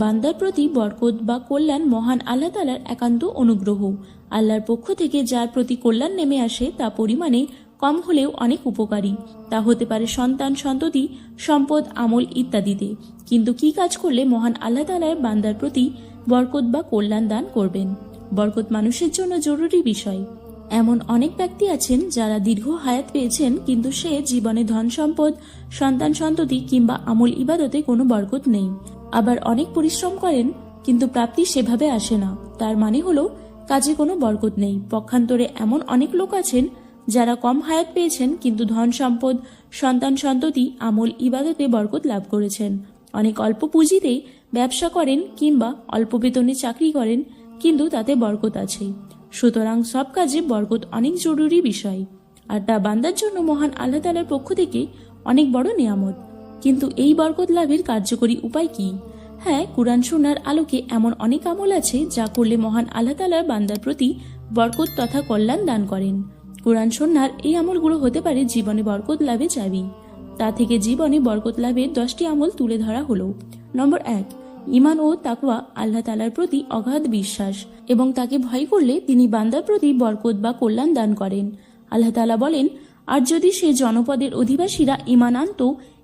বান্দার প্রতি বরকত বা কল্যাণ মহান আল্লাহ তাআলার একান্ত অনুগ্রহ। আল্লাহর পক্ষ থেকে যার প্রতি কল্যাণ নেমে আসে তা পরিমাণে কম হলেও অনেক উপকারী। তা হতে পারে সন্তান, সন্ততি, সম্পদ, আমল ইত্যাদিতে। কিন্তু কি কাজ করলে মহান আল্লাহ তাআলার বান্দার প্রতি বরকত বা কল্যাণ দান করবেন? বরকত মানুষের জন্য জরুরি বিষয়। এমন অনেক ব্যক্তি আছেন যারা দীর্ঘ হায়াত পেয়েছেন, কিন্তু সে জীবনে ধন সম্পদ, সন্তান সন্ততি কিংবা আমল ইবাদতে কোনো বরকত নেই। আবার অনেক পরিশ্রম করেন কিন্তু প্রাপ্তি সেভাবে আসে না। তার মানে হলো কাজে কোনো বরকত নেই। পক্ষান্তরে এমন অনেক লোক আছেন যারা কম হায়াত পেয়েছেন কিন্তু ধন সম্পদ, সন্তান সন্ততি, আমল ইবাদতে বরকত লাভ করেছেন। অনেক অল্প পুঁজিতেই ব্যবসা করেন কিংবা অল্প বেতনে চাকরি করেন, কিন্তু তাতে বরকত আছে। সুতরাং সব কাজে বরকত অনেক জরুরি বিষয়, আর তা বান্দার জন্য মহান আল্লাহ তাআলার পক্ষ থেকে অনেক বড় নিয়ামত। কিন্তু এই বরকত লাভের কার্যকরী উপায় কি? হ্যাঁ, কুরআন সুন্নাহর আলোকে এমন অনেক আমল আছে যা করলে মহান আল্লাহ তাআলা বান্দার প্রতি বরকত তথা কল্যাণ দান করেন। কুরআন সুন্নাহর এই আমলগুলো হতে পারে জীবনে বরকত লাভে চাবি। তা থেকে জীবনে বরকত লাভের 10টি আমল তুলে ধরা হলো। নম্বর 1, ঈমান ও তাকওয়া। আল্লাহ তাআলার প্রতি অগাধ বিশ্বাস এবং তাকে ভয় করলে তিনি বান্দার প্রতি বরকত বা কল্যাণ দান করেন। আল্লাহ তাআলা বলেন, আর যদি সে জনপদের অধিবাসীরা ঈমান আনত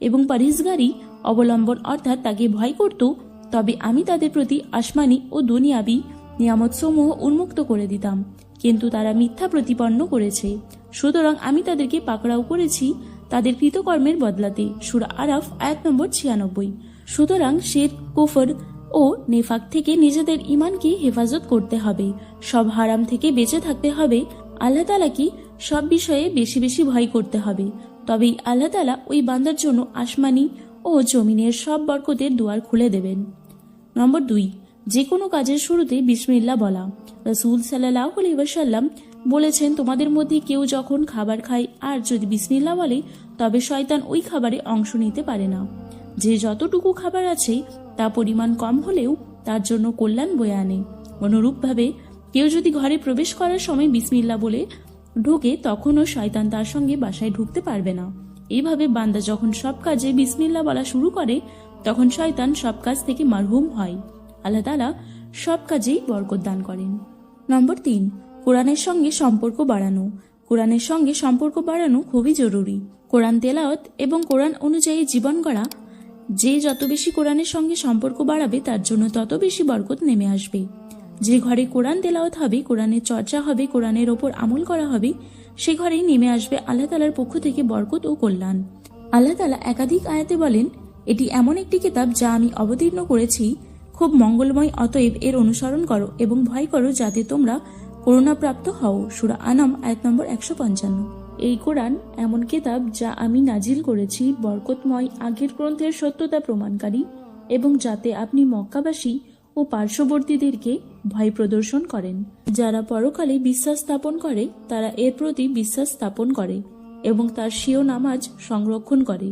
এবং পরহেজগারি অবলম্বন অর্থাৎ তাকে ভয় করত, তবে আমি তাদের প্রতি আসমানি ও দুনিয়াবি নিয়ামত সমূহ উন্মুক্ত করে দিতাম। কিন্তু তারা মিথ্যা প্রতিপন্ন করেছে, সুতরাং আমি তাদেরকে পাকড়াও করেছি তাদের কৃতকর্মের বদলাতে। সূরা আরাফ আয়াত নম্বর 96। সুতরাং শিরক, কুফর ও নেফাক থেকে নিজেদের ঈমানকে হেফাজত করতে হবে। সব হারাম থেকে বেঁচে থাকতে হবে। আল্লাহ তাআলাকে সব বিষয়ে বেশি বেশি ভয় করতে হবে। তবেই আল্লাহ তাআলা ওই বান্দার জন্য আসমানি ও জমিনের সব বরকতের দুয়ার খুলে দেবেন। নম্বর 2, যে কোনো কাজের শুরুতে বিসমিল্লাহ বলা। রাসূল সাল্লাল্লাহু আলাইহি ওয়াসাল্লাম বলেছেন, তোমাদের মধ্যে কেউ যখন খাবার খায় আর যদি বিসমিল্লাহ বলে, তবে শয়তান ওই খাবারে অংশ নিতে পারে না। যে যতটুকু খাবার আছে তা পরিমাণ কম হলেও তার জন্য কল্যাণ বয়ে আনে। অনুরূপভাবে কেউ যদি ঘরে প্রবেশ করার সময় বিসমিল্লাহ বলে ঢোকে, তখনও শয়তান তার সঙ্গে বাসায় ঢুকতে পারবে না। এইভাবে বান্দা যখন সব কাজে বিসমিল্লাহ বলা শুরু করে, তখন শয়তান সব কাজ থেকে মারহুম হয়। আল্লাহ তাআলা সব কাজেই বরকত দান করেন। নম্বর 3, কোরআনের সঙ্গে সম্পর্ক বাড়ানো। কোরআনের সঙ্গে সম্পর্ক বাড়ানো খুবই জরুরি। কোরআন তেলাওয়াত এবং কোরআন অনুযায়ী জীবন গড়া। যে যত বেশি কোরআনের সঙ্গে সম্পর্ক বাড়াবে তার জন্য তত বেশি বরকত নেমে আসবে। যে ঘরে কোরআন তেলাওয়াত হবে, কোরআনের চর্চা হবে, কোরআনের ওপর আমল করা হবে, সে ঘরেই নেমে আসবে আল্লাহ তাআলার পক্ষ থেকে বরকত ও কল্যাণ। আল্লাহ তাআলা একাধিক আয়াতে বলেন, এটি এমন একটি কিতাব যা আমি অবতীর্ণ করেছি, খুব মঙ্গলময়, অতএব এর অনুসরণ করো এবং ভয় করো যাতে তোমরা করুণাপ্রাপ্ত হও। সূরা আনাম আয়াত নম্বর 155। এই কোরআন এমন কিতাব যা আমি নাজিল করেছি, বরকতময়, আগের গ্রন্থের সত্যতা প্রমাণকারী, এবং যাতে আপনি মক্কাবাসী ও পার্শ্ববর্তীদেরকে ভয় প্রদর্শন করেন। যারা পরকালে বিশ্বাস স্থাপন করে তারা এর প্রতি বিশ্বাস স্থাপন করে এবং তার স্বীয় নামাজ সংরক্ষণ করে।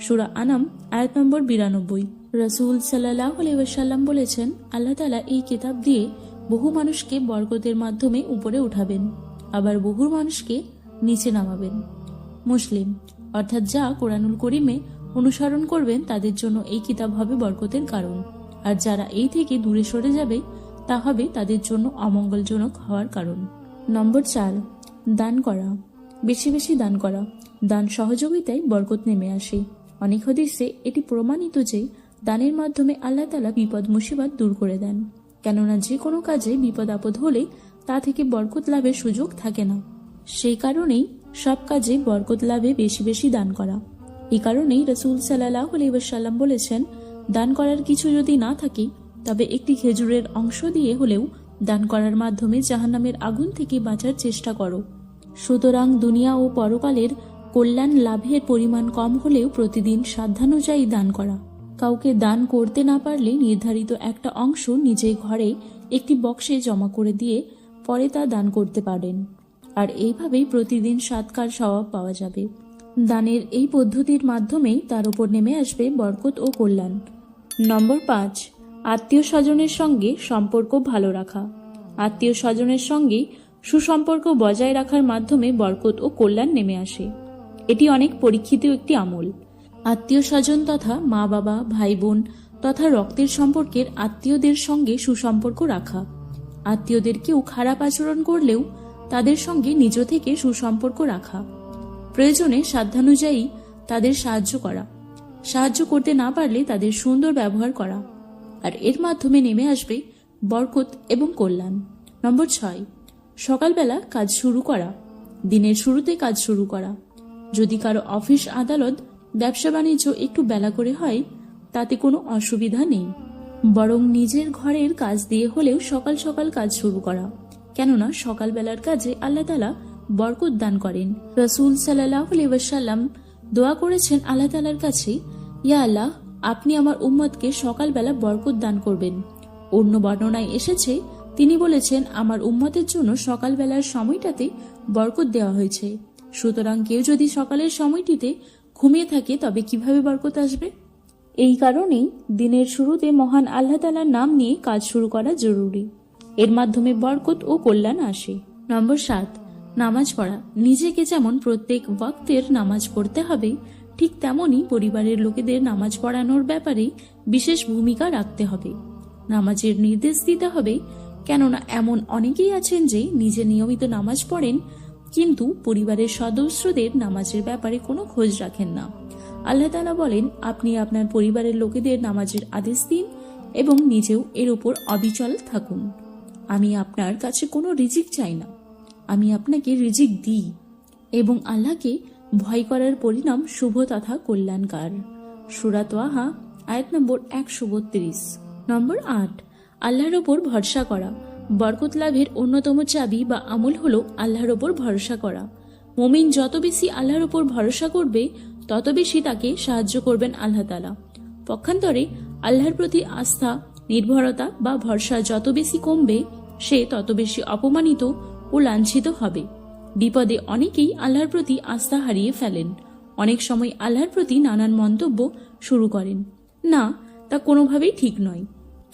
সূরা আনাম আয়াত নম্বর 92। রাসূল সাল্লাল্লাহু আলাইহি ওয়াসাল্লাম বলেছেন, আল্লাহ তাআলা এই কিতাব দিয়ে বহু মানুষকে বরকতের মাধ্যমে উপরে উঠাবেন, আবার বহু মানুষকে নিচে নামাবেন। মুসলিম। অর্থাৎ যা কোরআনুল করিমে অনুসরণ করবেন তাদের জন্য এই কিতাব হবে বরকতের কারণ, আর যারা এই থেকে দূরে সরে যাবে তা হবে তাদের জন্য অমঙ্গলজনক হওয়ার কারণ। নম্বর 4, দান করা। বেশি বেশি দান করা। দান সহযোগিতায় বরকত নেমে আসে। অনেক হাদিসে এটি প্রমাণিত যে দানের মাধ্যমে আল্লাহ তাআলা বিপদ মুসিবত দূর করে দেন। কেননা যে কোনো কাজে বিপদ আপদ হলে তা থেকে বরকত লাভের সুযোগ থাকে না। সেই কারণেই সব কাজে বরকত লাভে বেশি বেশি দান করা। এই কারণেই রাসূল সাল্লাল্লাহু আলাইহি ওয়াসাল্লাম বলেছেন, দান করার কিছু যদি না থাকে তবে একটি খেজুরের অংশ দিয়ে হলেও দান করার মাধ্যমে জাহান্নামের আগুন থেকে বাঁচার চেষ্টা করো। সুতরাং দুনিয়া ও পরকালের কল্যাণ লাভের পরিমাণ কম হলেও প্রতিদিন সাধ্যানুযায়ী দান করা। কাউকে দান করতে না পারলে নির্ধারিত একটা অংশ নিজের ঘরে একটি বক্সে জমা করে দিয়ে পরে তা দান করতে পারেন, আর এইভাবেই প্রতিদিন সৎকার সওয়াব পাওয়া যাবে। দানের এই পদ্ধতির মাধ্যমেই তার উপর নেমে আসবে বরকত ও কল্যাণ। নম্বর 5, আত্মীয় স্বজনের সঙ্গে সম্পর্ক ভালো রাখা। আত্মীয় স্বজনের সঙ্গে সুসম্পর্ক বজায় রাখার মাধ্যমে বরকত ও কল্যাণ নেমে আসে। এটি অনেক পরীক্ষিত একটি আমল। আত্মীয় স্বজন তথা মা বাবা, ভাই বোন, তথা রক্তের সম্পর্কের আত্মীয়দের সঙ্গে সুসম্পর্ক রাখা। আত্মীয়দের কেউ খারাপ আচরণ করলেও তাদের সঙ্গে নিজ থেকে সুসম্পর্ক রাখা। প্রয়োজনে সাধ্যানুযায়ী তাদের সাহায্য করা। সাহায্য করতে না পারলে তাদের সুন্দর ব্যবহার করা। আর এর মাধ্যমে নেমে আসবে বরকত এবং কল্যাণ। নম্বর 6, সকালবেলা কাজ শুরু করা। দিনের শুরুতে কাজ শুরু করা। যদি কারো অফিস, আদালত, ব্যবসা বাণিজ্য একটু বেলা করে হয় তাতে কোনো অসুবিধা নেই, বরং নিজের ঘরের কাজ দিয়ে হলেও সকাল সকাল কাজ শুরু করা। কেননা সকালবেলার কাজে আল্লাহ তাআলা বরকত দান করেন। রাসূল সাল্লাল্লাহু আলাইহি ওয়াসাল্লাম দোয়া করেছেন আল্লাহ তাআলার কাছে, ইয়া আল্লাহ, আপনি আমার উম্মতকে সকালবেলা বরকত দান করবেন। অন্য বর্ণনায় এসেছে তিনি বলেছেন, আমার উম্মতের জন্য সকালবেলার সময়টাতে বরকত দেওয়া হয়েছে। সুতরাং কেউ যদি সকালের সময়টিতে ঘুমিয়ে থাকে তবে কিভাবে বরকত আসবে? এই কারণেই দিনের শুরুতে মহান আল্লাহ তাআলার নাম নিয়ে কাজ শুরু করা জরুরি। এর মাধ্যমে বরকত ও কল্যাণ আসে। নম্বর 7, নামাজ পড়া। নিজেকে যেমন প্রত্যেক ওয়াক্তের নামাজ পড়তে হবে, ঠিক তেমনই পরিবারের লোকেদের নামাজ পড়ানোর ব্যাপারে বিশেষ ভূমিকা রাখতে হবে। নামাজের নির্দেশ দিতে হবে, কেননা এমন অনেকেই আছেন যে নিজে নিয়মিত নামাজ পড়েন কিন্তু পরিবারের সদস্যদের নামাজের ব্যাপারে কোনো খোঁজ রাখেন না। আল্লাহ তাআলা বলেন, আপনি আপনার পরিবারের লোকেদের নামাজের আদেশ দিন এবং নিজেও এর উপর অবিচল থাকুন। আমি আপনার কাছে কোনো রিজিক চাই না, আমি আপনাকে রিজিক দিই এবং আল্লাহকে ভয় করার পরিণাম শুভ তথা কল্যাণকার। সূরা তাহা আয়াত নম্বর 132। নম্বর 8, আল্লাহর ওপর ভরসা করা। বরকত লাভের অন্যতম চাবি বা আমল হলো আল্লাহর ওপর ভরসা করা। মুমিন যত বেশি আল্লাহর ওপর ভরসা করবে তত বেশি তাকে সাহায্য করবেন আল্লাহ তাআলা। পক্ষান্তরে আল্লাহর প্রতি আস্থা, নির্ভরতা বা ভরসা যত বেশি কমবে সে তত বেশি অপমানিত ও লাঞ্ছিত হবে। বিপদে অনেকেই আল্লাহর প্রতি আস্থা হারিয়ে ফেলেন। অনেক সময় আল্লাহর প্রতি নানান মন্তব্য শুরু করেন। না, তা কোনোভাবেই ঠিক নয়।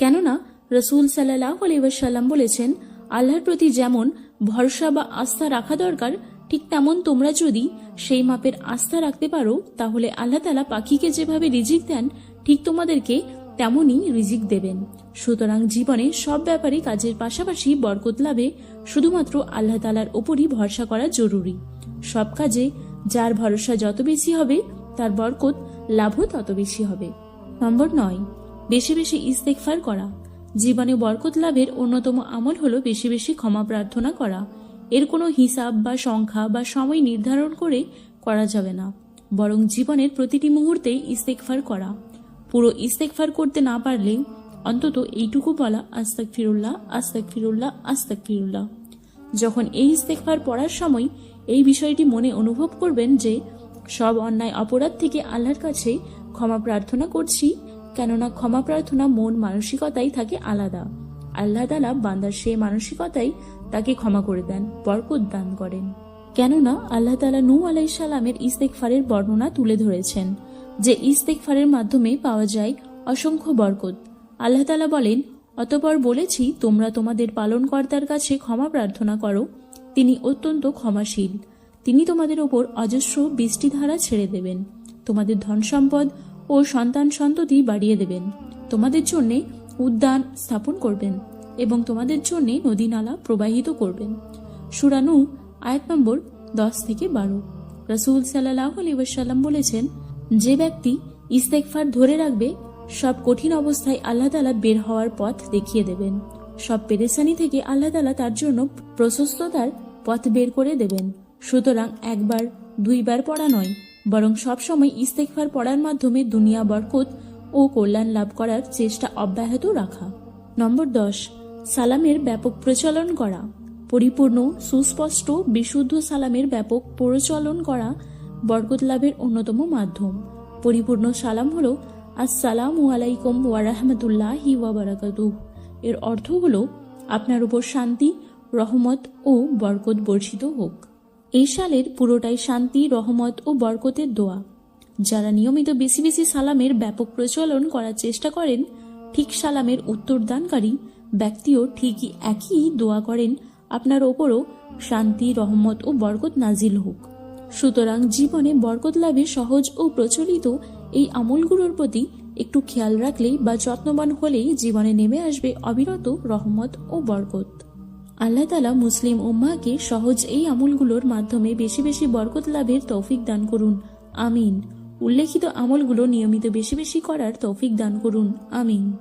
কেননা রাসূল সাল্লাল্লাহু আলাইহি ওয়াসাল্লাম বলেছেন, আল্লাহর প্রতি যেমন ভরসা বা আস্থা রাখা দরকার, ঠিক তেমন তোমরা যদি সেই মাপের আস্থা রাখতে পারো তাহলে আল্লাহ তাআলা পাখিকে যেভাবে রিজিক দেন ঠিক তোমাদেরকে তেমনই রিজিক দেবেন। সুতরাং জীবনে সব ব্যাপারে কাজের পাশাপাশি বরকত লাভে শুধুমাত্র আল্লাহ তাআলার ওপরই ভরসা করা জরুরি। সব কাজে যার ভরসা যত বেশি হবে তার বরকত লাভও তত বেশি হবে। নম্বর 9, বেশি বেশি ইস্তেগফার করা। জীবনে বরকত লাভের অন্যতম আমল হলো বেশি বেশি ক্ষমা প্রার্থনা করা। এর কোনো হিসাব বা সংখ্যা বা সময় নির্ধারণ করে করা যাবে না, বরং জীবনের প্রতিটি মুহূর্তে ইস্তেগফার করা। পুরো ইস্তেগফার করতে না পারলে অন্তত এইটুকু বলা, আস্তাগফিরুল্লাহ, আস্তাগফিরুল্লাহ, আস্তাগফিরুল্লাহ। যখন এই ইস্তেগফার পড়ার সময় এই বিষয়টি মনে অনুভব করবেন যে সব অন্যায় অপরাধ থেকে আল্লাহর কাছে ক্ষমা প্রার্থনা করছি, কেননা ক্ষমা প্রার্থনা মন মানসিকতাই থাকে আলাদা। আল্লাহ তাআলা বান্দার সেই মানসিকতাই তাকে ক্ষমা করে দেন, বরকত দান করেন। কেননা আল্লাহ তাআলা নূহ আলাইহিস সালামের ইস্তেগফারের বর্ণনা তুলে ধরেছেন যে ইস্তেগফারের মাধ্যমে পাওয়া যায় অসংখ্য বরকত। আল্লাহ তাআলা বলেন, অতঃপর বলেছি তোমরা তোমাদের পালনকর্তার কাছে ক্ষমা প্রার্থনা করো, তিনি অত্যন্ত ক্ষমাশীল। তিনি তোমাদের ওপর অজস্র বৃষ্টিধারা ছেড়ে দেবেন, তোমাদের ধন সম্পদ ও সন্তান সন্ততি বাড়িয়ে দেবেন, তোমাদের জন্য উদ্যান স্থাপন করবেন এবং তোমাদের জন্য নদী নালা প্রবাহিত করবেন। সূরা নূহ আয়াত নম্বর 10-12। রাসূল সাল্লাল্লাহু আলাইহি ওয়াসাল্লাম বলেছেন, যে ব্যক্তি ইস্তেগফার ধরে রাখবে সব কঠিন অবস্থায় আল্লাহ তাআলা বের হওয়ার পথ দেখিয়ে দেবেন। সব পেরেশানি থেকে আল্লাহ তাআলা তার জন্য প্রশস্ততার পথ বের করে দেবেন। সুতরাং একবার দুইবার পড়া নয়, বরং সবসময় ইস্তেগফার পড়ার মাধ্যমে দুনিয়া বরকত ও কল্যাণ লাভ করার চেষ্টা অব্যাহত রাখা। নম্বর 10, সালামের ব্যাপক প্রচলন করা। পরিপূর্ণ, সুস্পষ্ট, বিশুদ্ধ সালামের ব্যাপক প্রচলন করা বরকত লাভের অন্যতম মাধ্যম। পরিপূর্ণ সালাম হলো আসসালামু আলাইকুম ওয়া রাহমাতুল্লাহি ওয়া বারাকাতুহু। এর অর্থ হলো আপনার উপর শান্তি, রহমত ও বরকত বর্ষিত হোক। এই সালের পুরোটাই শান্তি, রহমত ও বরকতের দোয়া। যারা নিয়মিত বেশি বেশি সালামের ব্যাপক প্রচলন করার চেষ্টা করেন, ঠিক সালামের উত্তরদানকারী ব্যক্তিও ঠিকই একই দোয়া করেন আপনার ওপরও শান্তি, রহমত ও বরকত নাজিল হোক। সুতরাং জীবনে বরকত লাভে সহজ ও প্রচলিত এই আমলগুলোর প্রতি একটু খেয়াল রাখলেই বা যত্নবান হলেই জীবনে নেমে আসবে অবিরত রহমত ও বরকত। আল্লাহ তাআলা মুসলিম উম্মাহকে সহজ এই আমলগুলোর মাধ্যমে বেশি বেশি বরকত লাভের তৌফিক দান করুন, আমিন। উল্লেখিত আমলগুলো নিয়মিত বেশি বেশি করার তৌফিক দান করুন, আমিন।